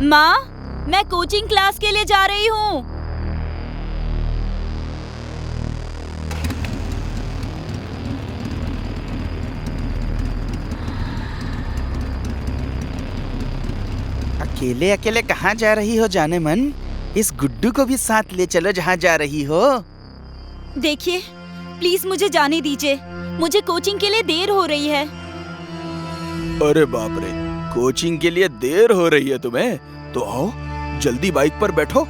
माँ, मैं coaching class के लिए जा रही हूँ। अकेले अकेले कहाँ जा रही हो जाने मन? इस गुड्डू को भी साथ ले चलो जहाँ जा रही हो। देखिए, प्लीज मुझे जाने दीजिए। मुझे कोचिंग के लिए देर हो रही है। अरे बाप रे, कोचिंग के लिए देर हो रही है तुम्हें? तो आओ, जल्दी बाइक पर बैठो,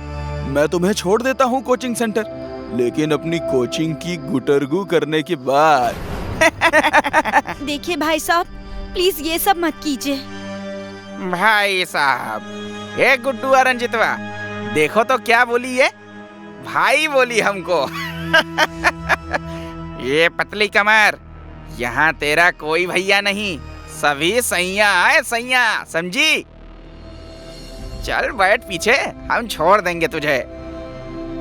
मैं तुम्हें छोड़ देता हूँ कोचिंग सेंटर, लेकिन अपनी कोचिंग की गुटरगू करने के बाद। देखिए भाई साहब, प्लीज ये सब मत कीजिए। भाई साहब, ए गुड्डू और रंजितवा, देखो तो क्या बोली है? भाई बोली हमको। ये पतली कमर, यहाँ तेरा कोई भैया नहीं, सभी सैया है, सैया, समझी? चल बैठ पीछे, हम छोड़ देंगे तुझे।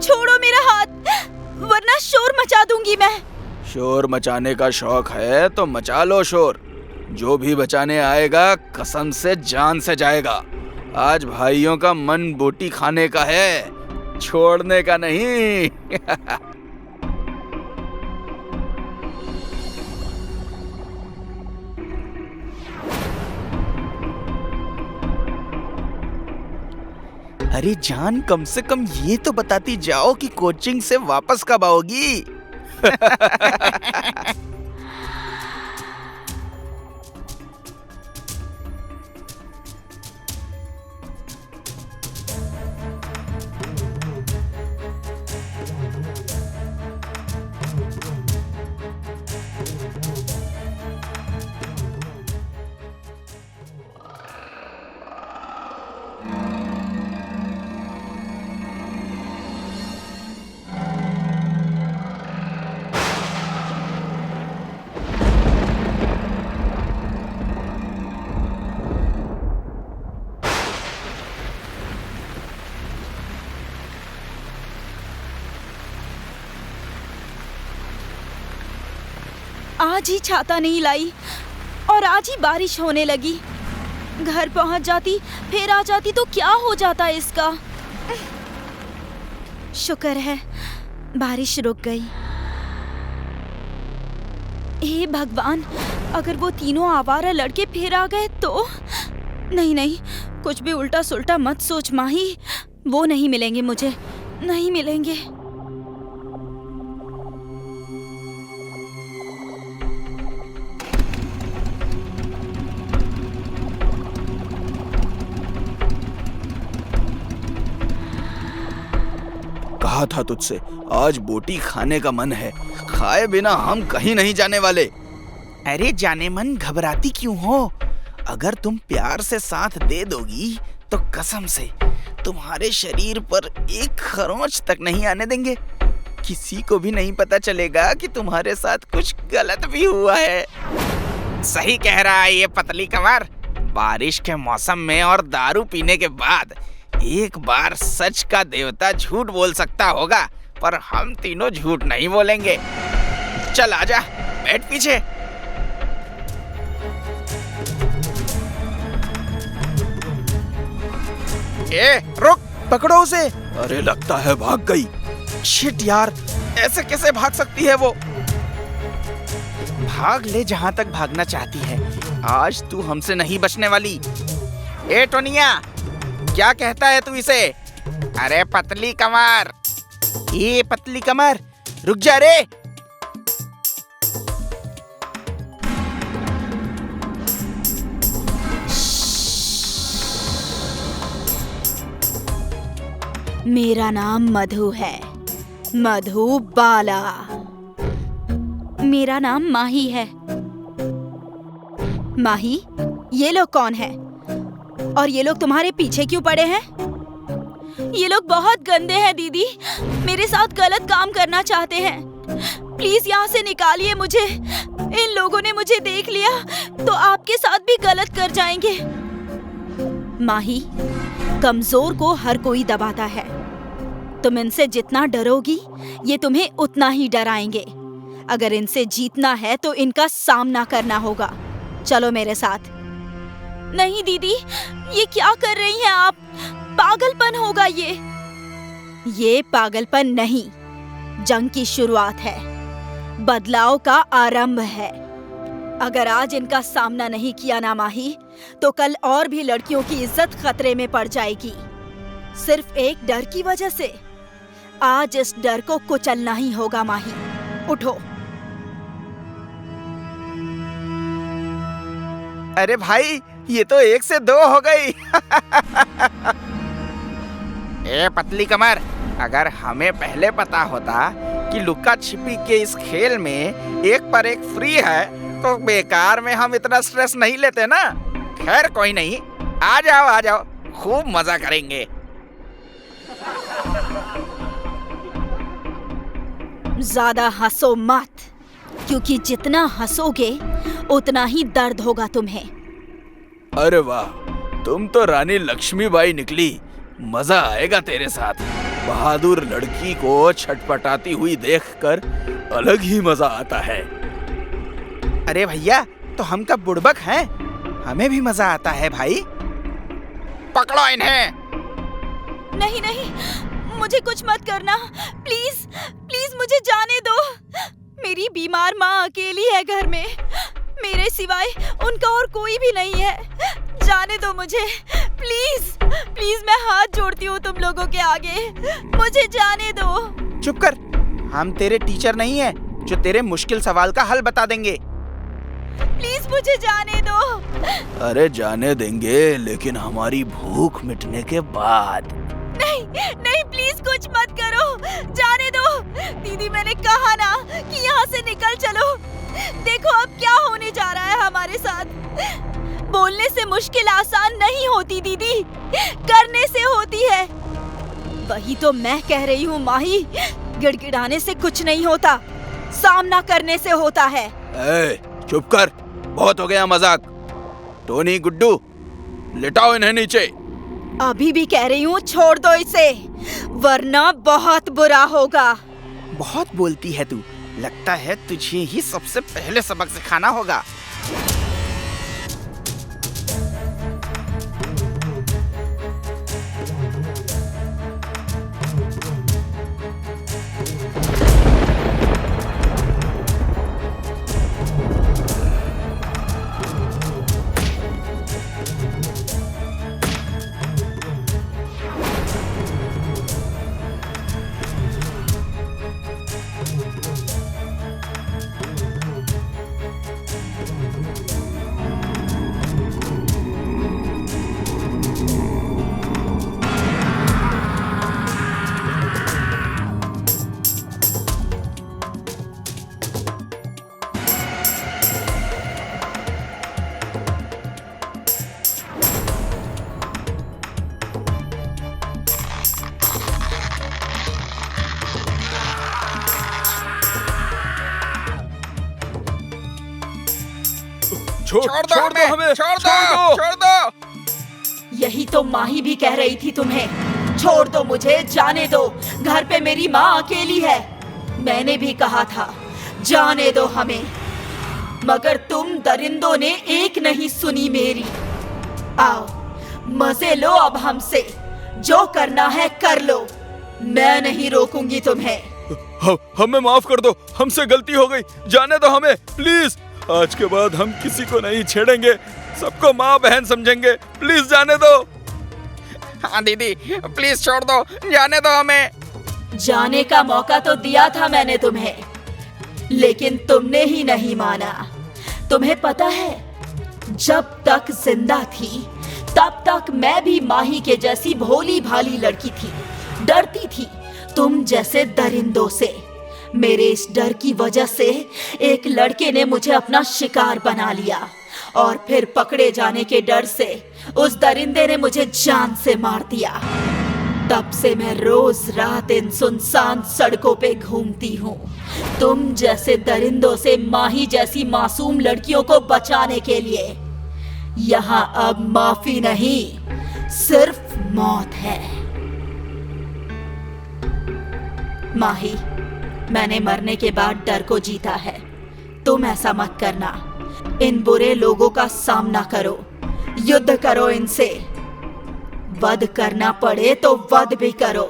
छोड़ो मेरा हाथ, वरना शोर मचा दूंगी मैं। शोर मचाने का शौक है तो मचा लो शोर। जो भी बचाने आएगा कसम से जान से जाएगा। आज भाइयों का मन बोटी खाने का है, छोड़ने का नहीं। अरे जान, कम से कम ये तो बताती जाओ कि कोचिंग से वापस कब आओगी? आज ही छाता नहीं लाई और आज ही बारिश होने लगी। घर पहुंच जाती, फिर आ जाती तो क्या हो जाता इसका। शुक्र है बारिश रुक गई। हे भगवान, अगर वो तीनों आवारा लड़के फिर आ गए तो? नहीं नहीं, कुछ भी उल्टा सुल्टा मत सोच माही। वो नहीं मिलेंगे मुझे, नहीं मिलेंगे। कहा था तुझसे, आज बोटी खाने का मन है, खाए बिना हम कहीं नहीं जाने वाले। अरे जाने मन, घबराती क्यों हो? अगर तुम प्यार से साथ दे दोगी तो कसम से तुम्हारे शरीर पर एक खरोंच तक नहीं आने देंगे। किसी को भी नहीं पता चलेगा कि तुम्हारे साथ कुछ गलत भी हुआ है। सही कह रहा है ये पतली कमर। बारिश के मौसम में और दारू पीने के बाद एक बार सच का देवता झूठ बोल सकता होगा, पर हम तीनों झूठ नहीं बोलेंगे। चल आजा, बैठ पीछे। ए, रुक, पकड़ो उसे। अरे लगता है भाग गई। शिट यार, ऐसे कैसे भाग सकती है वो? भाग ले जहां तक भागना चाहती है, आज तू हमसे नहीं बचने वाली। ए टोनिया, क्या कहता है तू इसे? अरे पतली कमर, ये पतली कमर, रुक जा रे। मेरा नाम मधु है, मधु बाला। मेरा नाम माही है। माही, ये लोग कौन है? और ये लोग तुम्हारे पीछे क्यों पड़े हैं? ये लोग बहुत गंदे हैं दीदी, मेरे साथ गलत काम करना चाहते हैं। प्लीज यहाँ से निकालिए मुझे। इन लोगों ने मुझे देख लिया तो आपके साथ भी गलत कर जाएंगे। माही, कमजोर को हर कोई दबाता है। तुम इनसे जितना डरोगी, ये तुम्हें उतना ही डराएंगे। अगर इनसे जीतना है तो इनका सामना करना होगा। चलो मेरे साथ। नहीं दीदी, ये क्या कर रही हैं आप? पागलपन होगा ये। ये पागलपन नहीं, जंग की शुरुआत है, बदलाव का आरंभ है। अगर आज इनका सामना नहीं किया ना माही, तो कल और भी लड़कियों की इज्जत खतरे में पड़ जाएगी, सिर्फ एक डर की वजह से। आज इस डर को कुचलना ही होगा माही। उठो। अरे भाई, ये तो 1 से 2 हो गई। ए पतली कमर, अगर हमें पहले पता होता कि लुक्का छिपी के इस खेल में 1 पर 1 फ्री है, तो बेकार में हम इतना स्ट्रेस नहीं लेते ना। खैर कोई नहीं, आ जाओ, खूब मजा करेंगे। ज्यादा हंसो मत, क्योंकि जितना हंसोगे उतना ही दर्द होगा तुम्हें। अरे वाह, तुम तो रानी लक्ष्मीबाई निकली। मजा आएगा तेरे साथ। बहादुर लड़की को छटपटाती हुई देखकर अलग ही मजा आता है। अरे भैया, तो हम कब बुड़बक हैं? हमें भी मजा आता है भाई। पकड़ो इन्हें। नहीं, मुझे कुछ मत करना, प्लीज प्लीज मुझे जाने दो। मेरी बीमार माँ अकेली है घर में, मेरे सिवाय उनका और कोई भी नहीं है। जाने दो मुझे, प्लीज प्लीज, मैं हाथ जोड़ती हूँ तुम लोगों के आगे, मुझे जाने दो। चुप कर, हम तेरे टीचर नहीं हैं जो तेरे मुश्किल सवाल का हल बता देंगे। प्लीज मुझे जाने दो। अरे जाने देंगे, लेकिन हमारी भूख मिटने के बाद। नहीं, प्लीज कुछ मत करो, जाने दो। दीदी, मैंने कहा ना कि यहाँ से निकल चलो। देखो अब क्या होने जा रहा है हमारे साथ। बोलने से मुश्किल आसान नहीं होती दीदी, करने से होती है। वही तो मैं कह रही हूँ माही, गिड़गिड़ाने से कुछ नहीं होता, सामना करने से होता है। चुप कर, बहुत हो गया मजाक। टोनी, गुड्डू, लिटाओ इन्हें नीचे। अभी भी कह रही हूँ, छोड़ दो इसे, वरना बहुत बुरा होगा। बहुत बोलती है तू, लगता है तुझे ही सबसे पहले सबक सिखाना होगा। छोड़ दो हमें, छोड़ दो। यही तो माही भी कह रही थी तुम्हें, छोड़ दो मुझे, जाने दो। घर पे मेरी माँ अकेली है। मैंने भी कहा था जाने दो हमें, मगर तुम दरिंदों ने एक नहीं सुनी मेरी। आओ मजे लो अब हमसे, जो करना है कर लो, मैं नहीं रोकूंगी तुम्हें। हमें माफ कर दो, हमसे गलती हो गई, जाने दो हमें प्लीज। आज के बाद हम किसी को नहीं छेड़ेंगे, सबको माँ बहन समझेंगे, प्लीज जाने दो। हाँ दीदी, प्लीज छोड़ दो, जाने दो हमें। जाने का मौका तो दिया था मैंने तुम्हें, लेकिन तुमने ही नहीं माना। तुम्हें पता है, जब तक जिंदा थी तब तक मैं भी माही के जैसी भोली भाली लड़की थी, डरती थी तुम जैसे दरिंदों से। मेरे इस डर की वजह से एक लड़के ने मुझे अपना शिकार बना लिया, और फिर पकड़े जाने के डर से उस दरिंदे ने मुझे जान से मार दिया। तब से मैं रोज रात इन सुनसान सड़कों पे घूमती हूँ, तुम जैसे दरिंदों से माही जैसी मासूम लड़कियों को बचाने के लिए। यहाँ अब माफी नहीं, सिर्फ मौत है। माही, मैंने मरने के बाद डर को जीता है, तुम ऐसा मत करना। इन बुरे लोगों का सामना करो, युद्ध करो इनसे। वध करना पड़े तो वध भी करो,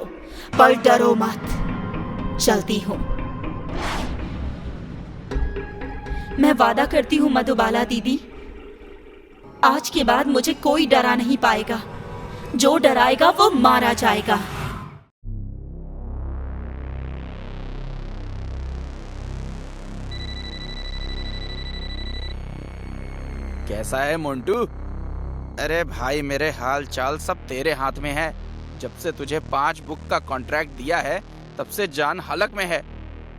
पर डरो मत। चलती हूँ। मैं वादा करती हूँ मधुबाला दीदी, आज के बाद मुझे कोई डरा नहीं पाएगा। जो डराएगा वो मारा जाएगा। कैसा है मोंटू? अरे भाई, मेरे हाल चाल सब तेरे हाथ में है। जब से तुझे 5 बुक का कॉन्ट्रैक्ट दिया है तब से जान हलक में है।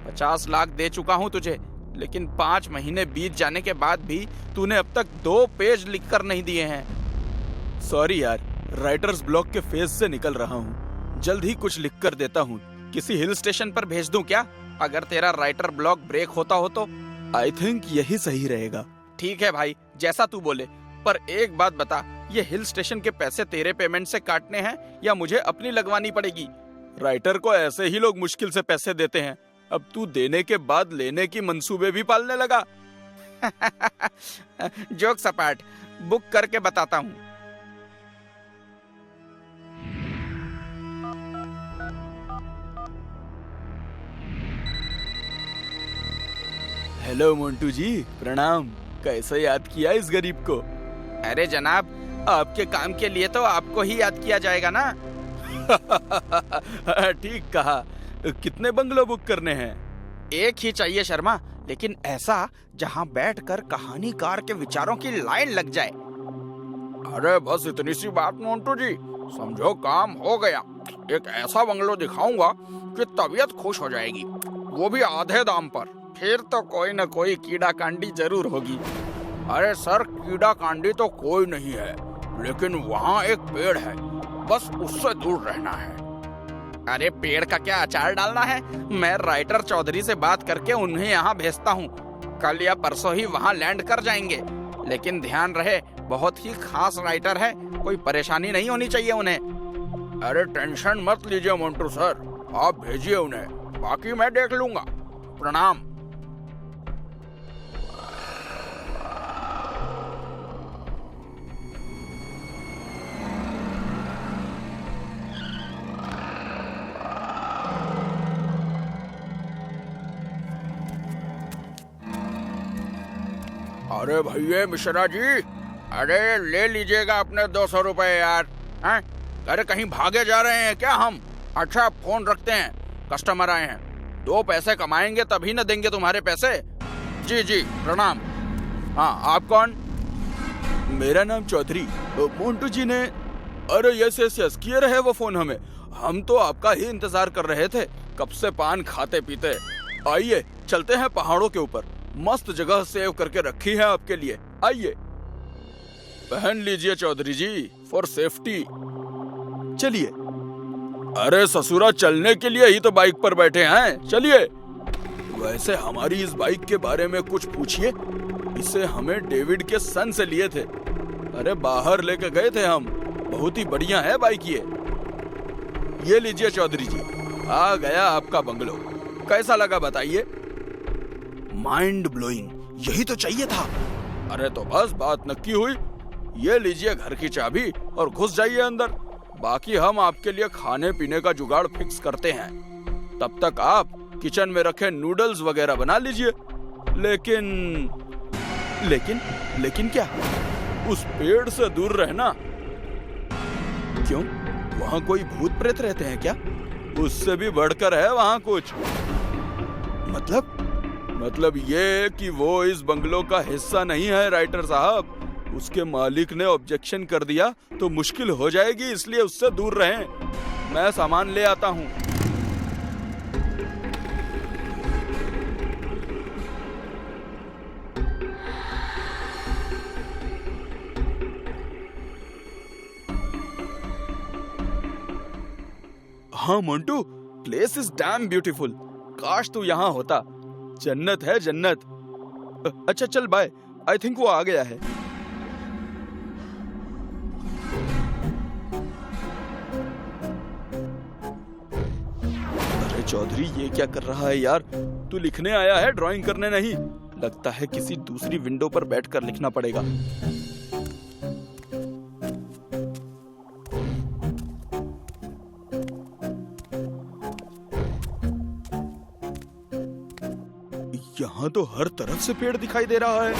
50 लाख दे चुका हूँ तुझे, लेकिन 5 महीने बीत जाने के बाद भी तूने अब तक 2 पेज लिखकर नहीं दिए हैं। सॉरी यार, राइटर्स ब्लॉक के फेज से निकल रहा हूँ। जल्द ही कुछ लिख कर देता हूँ। किसी हिल स्टेशन पर भेज दूं क्या? अगर तेरा राइटर ब्लॉक ब्रेक होता हो तो। आई थिंक यही सही रहेगा। ठीक है भाई, जैसा तू बोले। पर एक बात बता, ये हिल स्टेशन के पैसे तेरे पेमेंट से काटने हैं या मुझे अपनी लगवानी पड़ेगी? राइटर को ऐसे ही लोग मुश्किल से पैसे देते हैं। अब तू देने के बाद लेने की मंसूबे भी पालने लगा। जोक सपाट, बुक करके बताता हूँ। हेलो मोंटू जी, प्रणाम। कैसे याद किया इस गरीब को? अरे जनाब, आपके काम के लिए तो आपको ही याद किया जाएगा ना। ठीक कहा। कितने बंगलो बुक करने हैं? एक ही चाहिए शर्मा, लेकिन ऐसा जहां बैठकर कहानीकार के विचारों की लाइन लग जाए। अरे बस इतनी सी बात मोंटू जी, समझो काम हो गया। एक ऐसा बंगलो दिखाऊंगा कि तबीयत खुश हो जाएगी, वो भी आधे दाम पर। फिर तो कोई न कोई कीड़ा कांडी जरूर होगी। अरे सर, कीड़ा कांडी तो कोई नहीं है, लेकिन वहाँ एक पेड़ है, बस उससे दूर रहना है। अरे पेड़ का क्या अचार डालना है? मैं राइटर चौधरी से बात करके उन्हें यहाँ भेजता हूँ। कल या परसों ही वहाँ लैंड कर जाएंगे। लेकिन ध्यान रहे, बहुत ही खास राइटर है, कोई परेशानी नहीं होनी चाहिए उन्हें। अरे टेंशन मत लीजिए मोंटू सर, आप भेजिए उन्हें, बाकी मैं देख लूंगा। प्रणाम। अरे भैया मिश्रा जी, अरे ले लीजिएगा अपने 200 रुपए यार। हैं? अरे कहीं भागे जा रहे हैं क्या हम? अच्छा फोन रखते हैं, कस्टमर आए हैं। 2 पैसे कमाएंगे तभी न देंगे तुम्हारे पैसे। जी जी प्रणाम। हाँ, आप कौन? मेरा नाम चौधरी। मोंटू जी ने। अरे यस यस यस, किए रहे वो फोन हमें। हम तो आपका ही इंतजार कर रहे थे, कब से पान खाते पीते। आइए चलते हैं पहाड़ों के ऊपर, मस्त जगह सेव करके रखी है आपके लिए। आइए। पहन लीजिए चौधरी जी, फॉर सेफ्टी। चलिए। अरे ससुरा, चलने के लिए ही तो बाइक पर बैठे हैं, चलिए। वैसे हमारी इस बाइक के बारे में कुछ पूछिए। इसे हमें डेविड के सन से लिए थे। अरे बाहर लेके गए थे हम। बहुत ही बढ़िया है बाइक ये लीजिए चौधरी जी, आ गया आपका बंगलो। कैसा लगा बताइए? माइंड ब्लोइंग, यही तो चाहिए था। अरे तो बस बात नक्की हुई। ये लीजिए घर की चाबी और घुस जाइए अंदर। बाकी हम आपके लिए खाने पीने का जुगाड़ फिक्स करते हैं। तब तक आप किचन में रखे नूडल्स वगैरह बना लीजिए। लेकिन क्या? उस पेड़ से दूर रहना। क्यों? वहाँ कोई भूत प्रेत रहते हैं क्या? उससे भी बढ़कर है वहाँ कुछ। मतलब ये कि वो इस बंगलो का हिस्सा नहीं है राइटर साहब। उसके मालिक ने ऑब्जेक्शन कर दिया तो मुश्किल हो जाएगी, इसलिए उससे दूर रहें। मैं सामान ले आता हूँ। हाँ Montu, place is damn beautiful. काश तू यहाँ होता। जन्नत है जन्नत। अच्छा चल बाय, आई थिंक वो आ गया है। अरे चौधरी, ये क्या कर रहा है यार? तू लिखने आया है, ड्राइंग करने नहीं। लगता है किसी दूसरी विंडो पर बैठकर लिखना पड़ेगा। यहाँ तो हर तरफ से पेड़ दिखाई दे रहा है।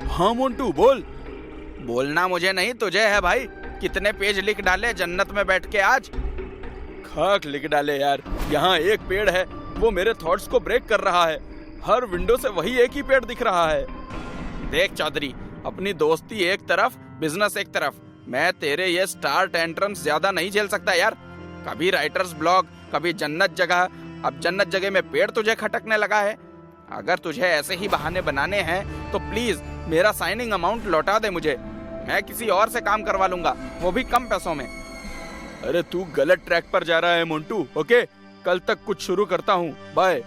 हाँ मोंटू बोल। बोलना मुझे नहीं तुझे है भाई। कितने पेज लिख डाले जन्नत में बैठ के आज। खाक लिख डाले यार। यहाँ एक पेड़ है, वो मेरे थॉट्स को ब्रेक कर रहा है। हर विंडो से वही एक ही पेड़ दिख रहा है। देख चौधरी, अपनी दोस्ती एक तरफ, बिजनेस एक तरफ। मैं तेरे ये स्टार टेंट्रम्स ज्यादा नहीं झेल सकता यार। कभी राइटर्स ब्लॉग, कभी जन्नत जगह, अब जन्नत जगह में पेड़ तुझे खटकने लगा है। अगर तुझे ऐसे ही बहाने बनाने हैं तो प्लीज मेरा साइनिंग अमाउंट लौटा दे मुझे। मैं किसी और से काम करवा लूंगा, वो भी कम पैसों में। अरे तू गलत ट्रैक पर जा रहा है मोंटू। ओके, कल तक कुछ शुरू करता हूँ। बाय।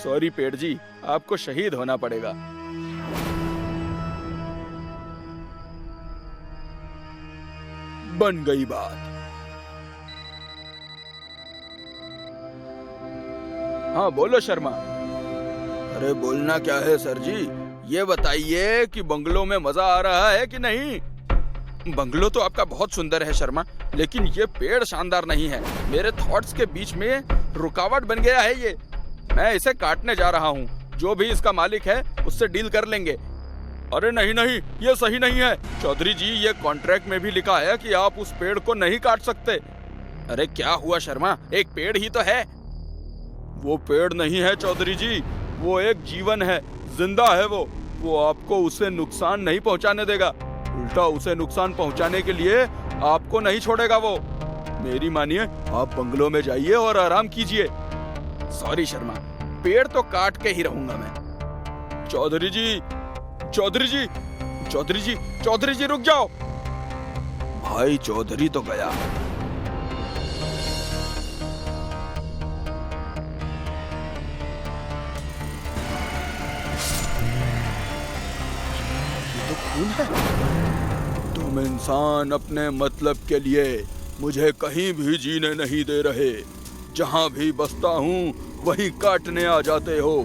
सॉरी पेड़ जी, आपको शहीद होना पड़ेगा। बन गई बात। हाँ बोलो शर्मा। अरे बोलना क्या है सर जी, ये बताइए कि बंगलो में मजा आ रहा है कि नहीं। बंगलो तो आपका बहुत सुंदर है शर्मा, लेकिन ये पेड़ शानदार नहीं है। मेरे थॉट्स के बीच में रुकावट बन गया है ये। मैं इसे काटने जा रहा हूँ। जो भी इसका मालिक है उससे डील कर लेंगे। अरे नहीं नहीं, ये सही नहीं है चौधरी जी। ये कॉन्ट्रैक्ट में भी लिखा है कि आप उस पेड़ को नहीं काट सकते। अरे क्या हुआ शर्मा, एक पेड़ ही तो है। वो पेड़ नहीं है चौधरी जी, वो एक जीवन है, जिंदा है वो आपको उसे नुकसान नहीं पहुंचाने देगा। उल्टा उसे नुकसान पहुंचाने के लिए आपको नहीं छोड़ेगा वो। मेरी मानिए, आप बंगलो में जाइए और आराम कीजिए। सॉरी शर्मा, पेड़ तो काट के ही रहूंगा मैं। चौधरी जी, चौधरी जी, चौधरी जी, चौधरी जी रुक जाओ। भाई चौधरी तो गया। तुम इंसान अपने मतलब के लिए मुझे कहीं भी जीने नहीं दे रहे। जहाँ भी बसता हूँ वहीं काटने आ जाते हो।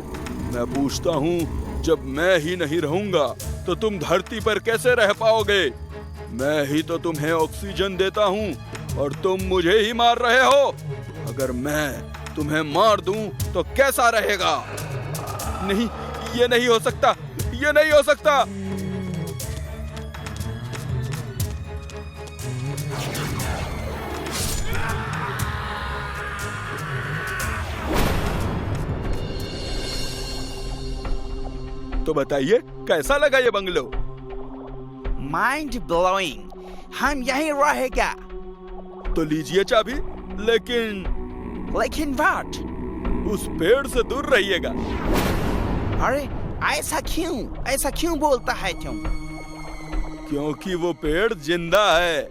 मैं पूछता हूँ, जब मैं ही नहीं रहूंगा तो तुम धरती पर कैसे रह पाओगे। मैं ही तो तुम्हें ऑक्सीजन देता हूँ और तुम मुझे ही मार रहे हो। अगर मैं तुम्हें मार दूं तो कैसा रहेगा। नहीं, ये नहीं हो सकता, ये नहीं हो सकता। तो बताइए कैसा लगा ये बंगलो। Mind blowing. हम यहीं रहेगा। तो लीजिए चाबी। लेकिन व्हाट? उस पेड़ से दूर रहिएगा। अरे ऐसा क्यों बोलता है तुम? क्योंकि वो पेड़ जिंदा है।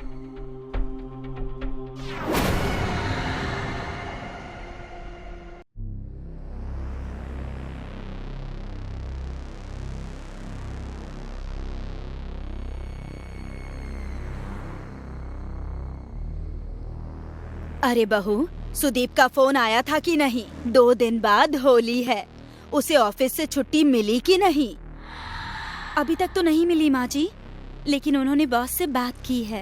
अरे बहू, सुदीप का फोन आया था कि नहीं? 2 दिन बाद होली है, उसे ऑफिस से छुट्टी मिली कि नहीं? अभी तक तो नहीं मिली माँ जी, लेकिन उन्होंने बॉस से बात की है।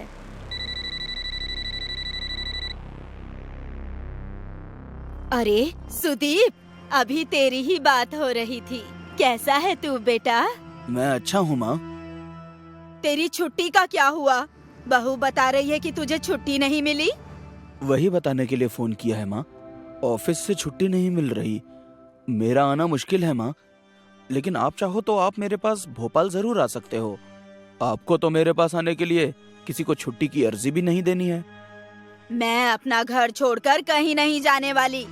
अरे सुदीप, अभी तेरी ही बात हो रही थी। कैसा है तू बेटा? मैं अच्छा हूँ माँ। तेरी छुट्टी का क्या हुआ? बहू बता रही है कि तुझे छुट्टी नहीं मिली। वही बताने के लिए फोन किया है माँ। ऑफिस से छुट्टी नहीं मिल रही। मेरा आना मुश्किल है माँ, लेकिन आप चाहो तो आप मेरे पास भोपाल जरूर आ सकते हो। आपको तो मेरे पास आने के लिए किसी को छुट्टी की अर्जी भी नहीं देनी है। मैं अपना घर छोड़कर कहीं नहीं जाने वाली।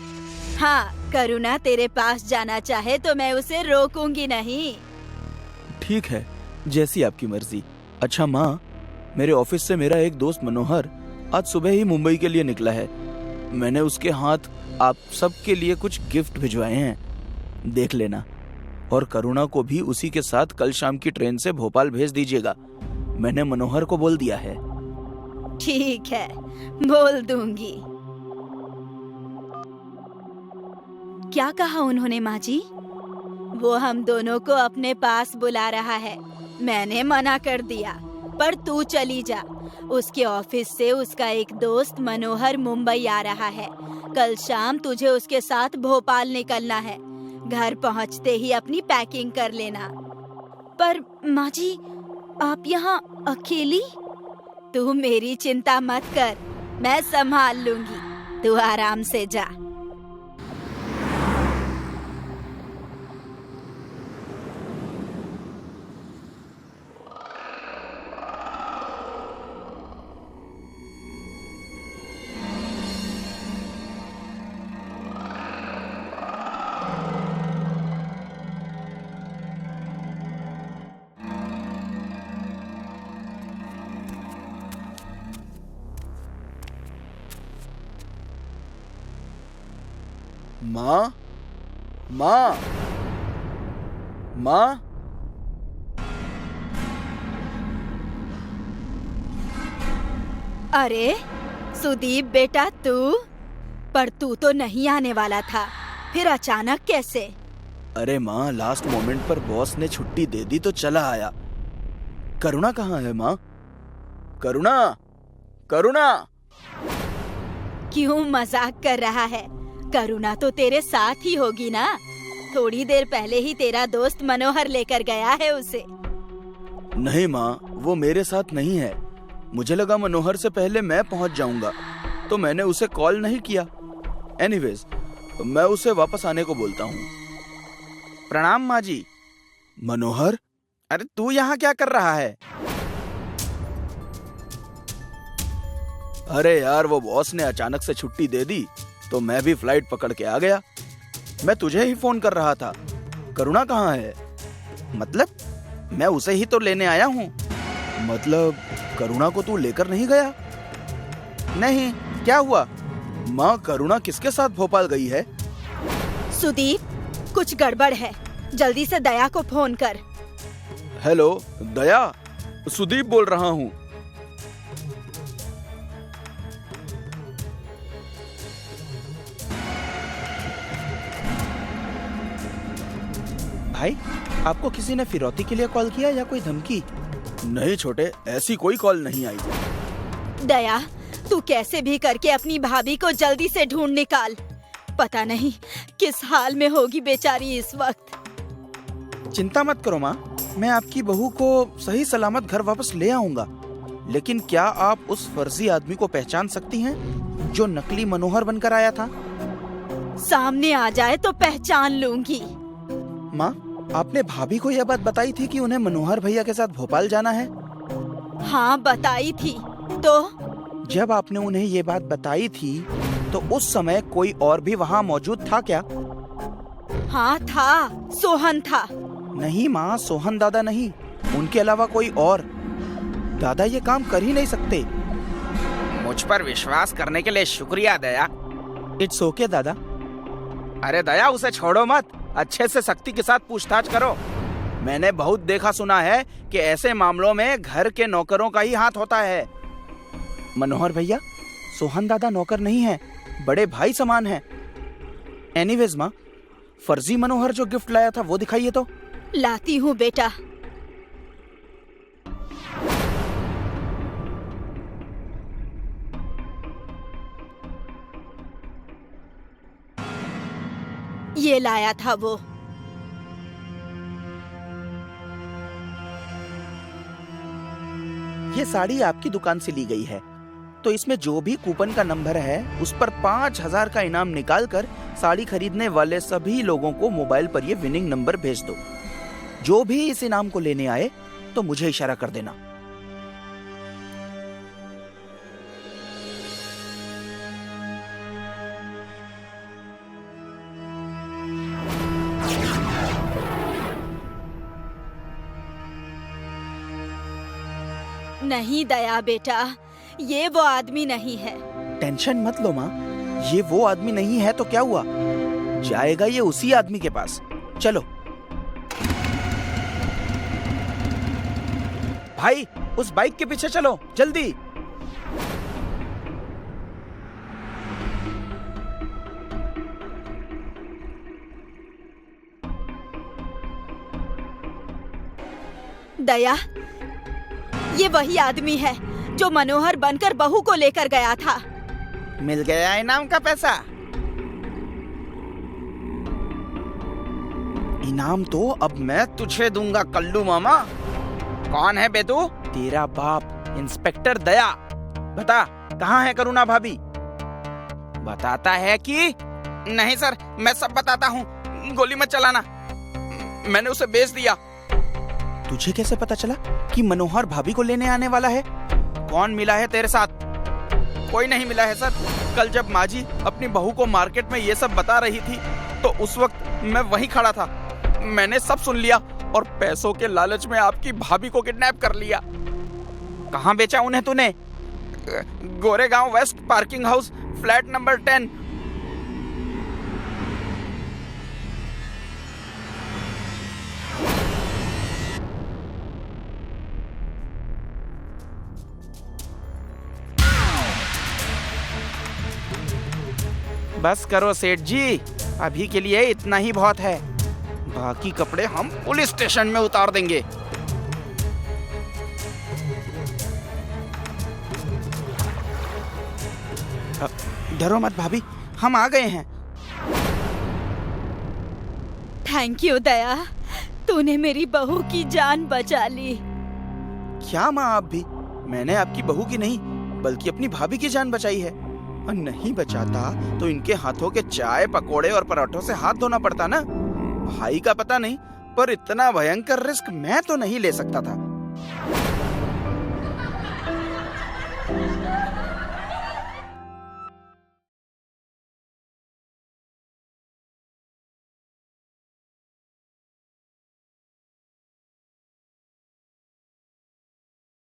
हाँ, करुणा तेरे पास जाना चाहे तो मैं उसे रोकूंगी नहीं। ठीक है, जैसी आपकी मर्जी। अच्छा माँ, मेरे ऑफिस से मेरा एक दोस्त मनोहर आज सुबह ही मुंबई के लिए निकला है। मैंने उसके हाथ आप सब के लिए कुछ गिफ्ट भिजवाए हैं, देख लेना। और करुणा को भी उसी के साथ कल शाम की ट्रेन से भोपाल भेज दीजिएगा। मैंने मनोहर को बोल दिया है। ठीक है, बोल दूंगी। क्या कहा उन्होंने माँ जी? वो हम दोनों को अपने पास बुला रहा है। मैंने मना कर दिया, पर तू चली जा। उसके ऑफिस से उसका एक दोस्त मनोहर मुंबई आ रहा है। कल शाम तुझे उसके साथ भोपाल निकलना है। घर पहुंचते ही अपनी पैकिंग कर लेना। पर माँ जी, आप यहाँ अकेली? तू मेरी चिंता मत कर, मैं संभाल लूंगी। तू आराम से जा। माँ, माँ, माँ। अरे सुदीप बेटा, पर तू तो नहीं आने वाला था, फिर अचानक कैसे? अरे माँ, लास्ट मोमेंट पर बॉस ने छुट्टी दे दी तो चला आया। करुणा कहाँ है माँ? करुणा, करुणा। क्यों मजाक कर रहा है? करुणा तो तेरे साथ ही होगी ना। थोड़ी देर पहले ही तेरा दोस्त मनोहर लेकर गया है उसे। नहीं माँ, वो मेरे साथ नहीं है। मुझे लगा मनोहर से पहले मैं पहुंच जाऊंगा, तो मैंने उसे कॉल नहीं किया। एनीवेज, मैं उसे वापस आने को बोलता हूँ। प्रणाम माँ जी। मनोहर, अरे तू यहाँ क्या कर रहा है? अरे यार, वो बॉस ने अचानक से छुट्टी दे दी तो मैं भी फ्लाइट पकड़ के आ गया। मैं तुझे ही फोन कर रहा था। करुणा कहाँ है? मतलब मैं उसे ही तो लेने आया हूँ। मतलब करुणा को तू लेकर नहीं गया? नहीं, क्या हुआ? माँ, करुणा किसके साथ भोपाल गई है? सुदीप, कुछ गड़बड़ है। जल्दी से दया को फोन कर। हेलो दया, सुदीप बोल रहा हूँ। भाई, आपको किसी ने फिरौती के लिए कॉल किया या कोई धमकी? नहीं छोटे, ऐसी कोई कॉल नहीं आई। दया, तू कैसे भी करके अपनी भाभी को जल्दी से ढूंढ निकाल। पता नहीं किस हाल में होगी बेचारी इस वक्त। चिंता मत करो माँ, मैं आपकी बहू को सही सलामत घर वापस ले आऊंगा। लेकिन क्या आप उस फर्जी आदमी को पहचान सकती हैं जो नकली मनोहर बनकर आया था? सामने आ जाए तो पहचान लूंगी। माँ, आपने भाभी को यह बात बताई थी कि उन्हें मनोहर भैया के साथ भोपाल जाना है? हाँ, बताई थी। तो जब आपने उन्हें ये बात बताई थी तो उस समय कोई और भी वहाँ मौजूद था क्या? हाँ था, सोहन था। नहीं माँ, सोहन दादा नहीं, उनके अलावा कोई और। दादा ये काम कर ही नहीं सकते। मुझ पर विश्वास करने के लिए शुक्रिया दया। इट्स ओके दादा। अरे दया, उसे छोड़ो मत, अच्छे से सख्ती के साथ पूछताछ करो। मैंने बहुत देखा सुना है कि ऐसे मामलों में घर के नौकरों का ही हाथ होता है। मनोहर भैया, सोहन दादा नौकर नहीं है, बड़े भाई समान हैं। एनीवेज माँ, फर्जी मनोहर जो गिफ्ट लाया था वो दिखाइए तो। लाती हूँ बेटा। ये लाया था वो। ये साड़ी आपकी दुकान से ली गई है, तो इसमें जो भी कूपन का नंबर है उस पर 5000 का इनाम निकाल कर साड़ी खरीदने वाले सभी लोगों को मोबाइल पर ये विनिंग नंबर भेज दो। जो भी इस इनाम को लेने आए तो मुझे इशारा कर देना। नहीं दया बेटा, ये वो आदमी नहीं है। टेंशन मत लो माँ, ये वो आदमी नहीं है तो क्या हुआ, जाएगा ये उसी आदमी के पास। चलो भाई उस बाइक के पीछे चलो जल्दी। दया, ये वही आदमी है जो मनोहर बनकर बहू को लेकर गया था। मिल गया इनाम का पैसा। इनाम तो अब मैं तुझे दूंगा कल्लू मामा। कौन है बे तू? तेरा बाप इंस्पेक्टर दया। बता कहाँ है करुणा भाभी? बताता है कि नहीं सर, मैं सब बताता हूँ, गोली मत चलाना, मैंने उसे बेच दिया। तुझे कैसे पता चला कि मनोहर भाभी को लेने आने वाला है? कौन मिला है तेरे साथ? कोई नहीं मिला है सर। कल जब माजी अपनी बहू को मार्केट में ये सब बता रही थी तो उस वक्त मैं वहीं खड़ा था। मैंने सब सुन लिया और पैसों के लालच में आपकी भाभी को किडनैप कर लिया। कहाँ बेचा उन्हें तूने? Goregaon west parking house flat number 10। बस करो सेठ जी, अभी के लिए इतना ही बहुत है। बाकी कपड़े हम पुलिस स्टेशन में उतार देंगे। डरो मत भाभी, हम आ गए हैं। थैंक यू दया, तूने मेरी बहू की जान बचा ली। क्या माँ आप भी? मैंने आपकी बहू की नहीं बल्कि अपनी भाभी की जान बचाई है। और नहीं बचाता तो इनके हाथों के चाय पकोड़े और पराठों से हाथ धोना पड़ता ना। भाई का पता नहीं, पर इतना भयंकर रिस्क मैं तो नहीं ले सकता था।